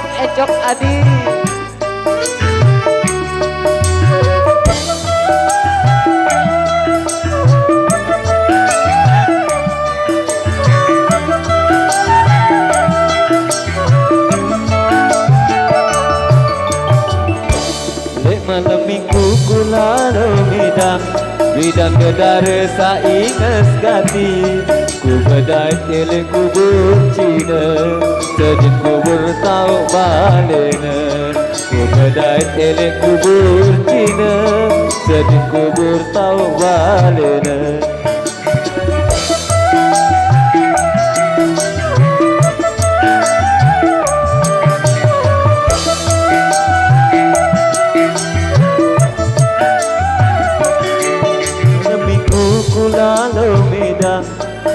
ejok adi. Malam minggu kularo bidang gedara saingas gati ku bedai tele kubur Cina sedin kubur tau balena ku bedai tele kubur Cina sedin kubur tau balena.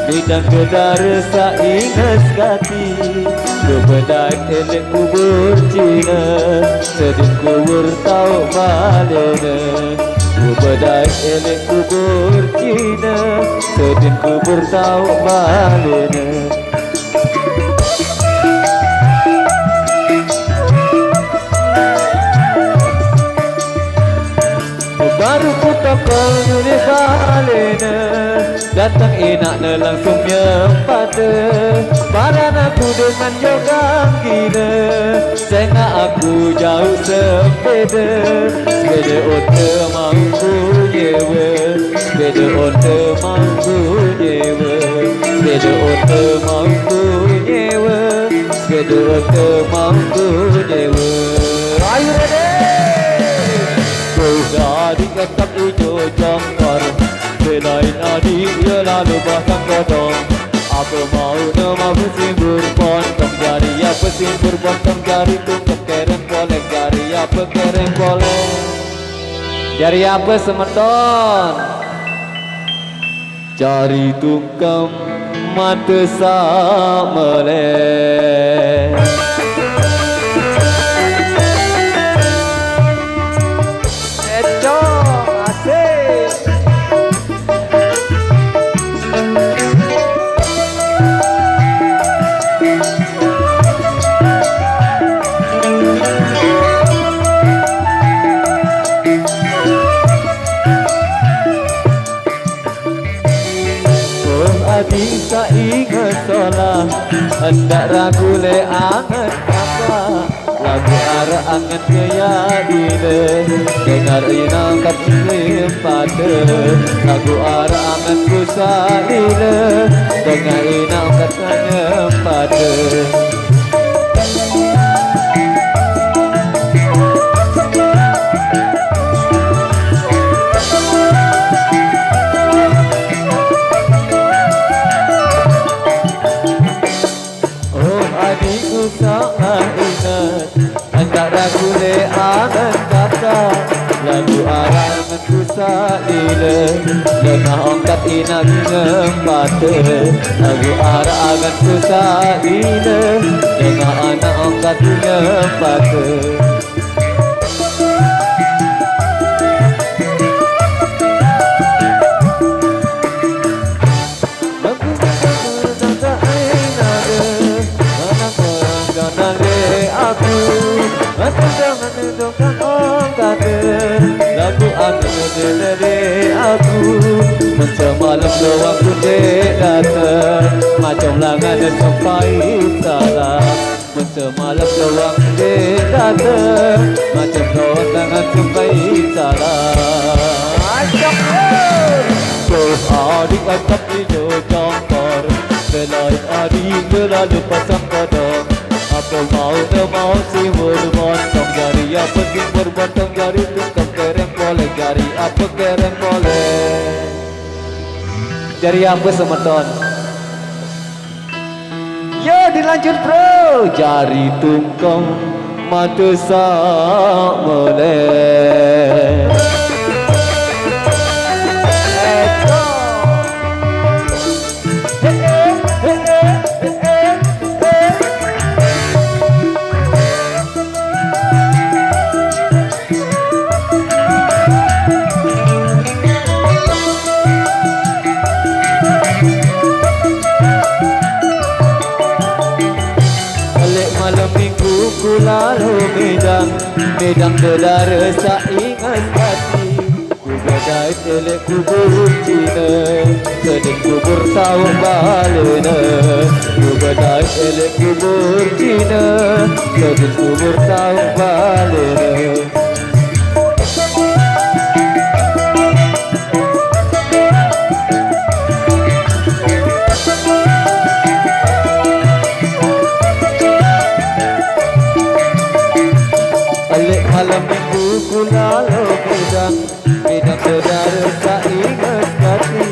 Bidang gedara saingas gati ku bedai tele kubur Cina sedin kubur tau balena ku bedai tele kubur Cina sedin kubur tau balena. Baru ku tokol nulis balena datang enaknya langsung nyempata badan aku dengan jogang gila sehingga aku jauh sepeda sepeda onta mampu nyewa sepeda onta mampu nyewa sepeda onta mampu nyewa sepeda onta mampu nyewa. Ayo ready dari ketak hijau jangkar selain adik ia lalu bahkan kodong apa mau nama bersimbur pontong jari apa simbur pontong jari tungkap kereng boleh jari apa kereng boleh jari apa semeton jari tungkam mata sameleh. Bisa ingat solah hendak ragu le angan apa lagu arah angan kaya dile dengar inang kapsim pada lagu arah angan ku salile dengar inang katanya pada. Ragu le angan kata lagu arah menku salile lemah ongkat inang ngempata lagu arah angan ku salile lemah anak ongkat ngempata. Lagu aku dari aku semalam doang ku datang macam langan sampai salah semalam doang ku datang macam langan sampai salah. Ajak so adik angkat hijau jangkar selain adik lalu pasang kodong apa mau simbur pontong jari apa simbur pontong jari tungkap kereng boleh jari apa kereng boleh jari apa semeton. Yo dilanjut bro jari tungkap mata sameleh. malam minggu ku lalu Medan bedara saingan hati Ku gadai telek kubur Cina Sedih kubur tahu balena Ku gadai telek kubur Cina Sedih kubur tahu balena Malam minggu ku lalu Medan bedara saingan hati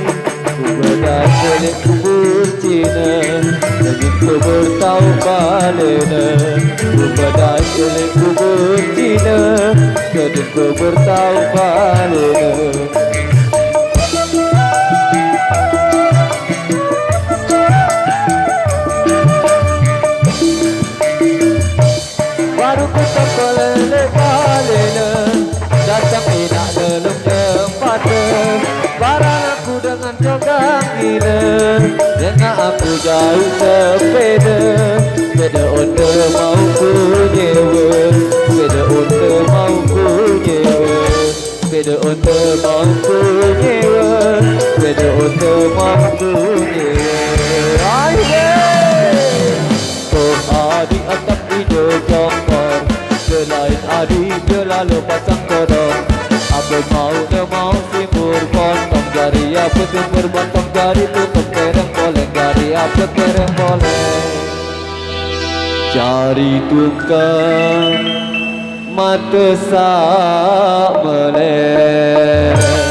Ku gadai telek kubur Cina Sedih kubur tahu balena Ku gadai telek kubur Cina Sedih kubur tahu balena Baru ku terpelele balena Datang enak dalam tempatnya Barang aku dengan cogang gila Dengan aku jauh sepeda Sepeda onde mau ku nyewa Sepeda onde mau ku nyewa Sepeda onde mau ku nyewa Sepeda onde mau ku nyewa Adik atap hijau jongkor Selain adik dia lalu pasang kodok Apa mau simbur potong jari Apa simbur potong jari tutup kereng boleh Jari apa kereng boleh Jari tukang mata sak melek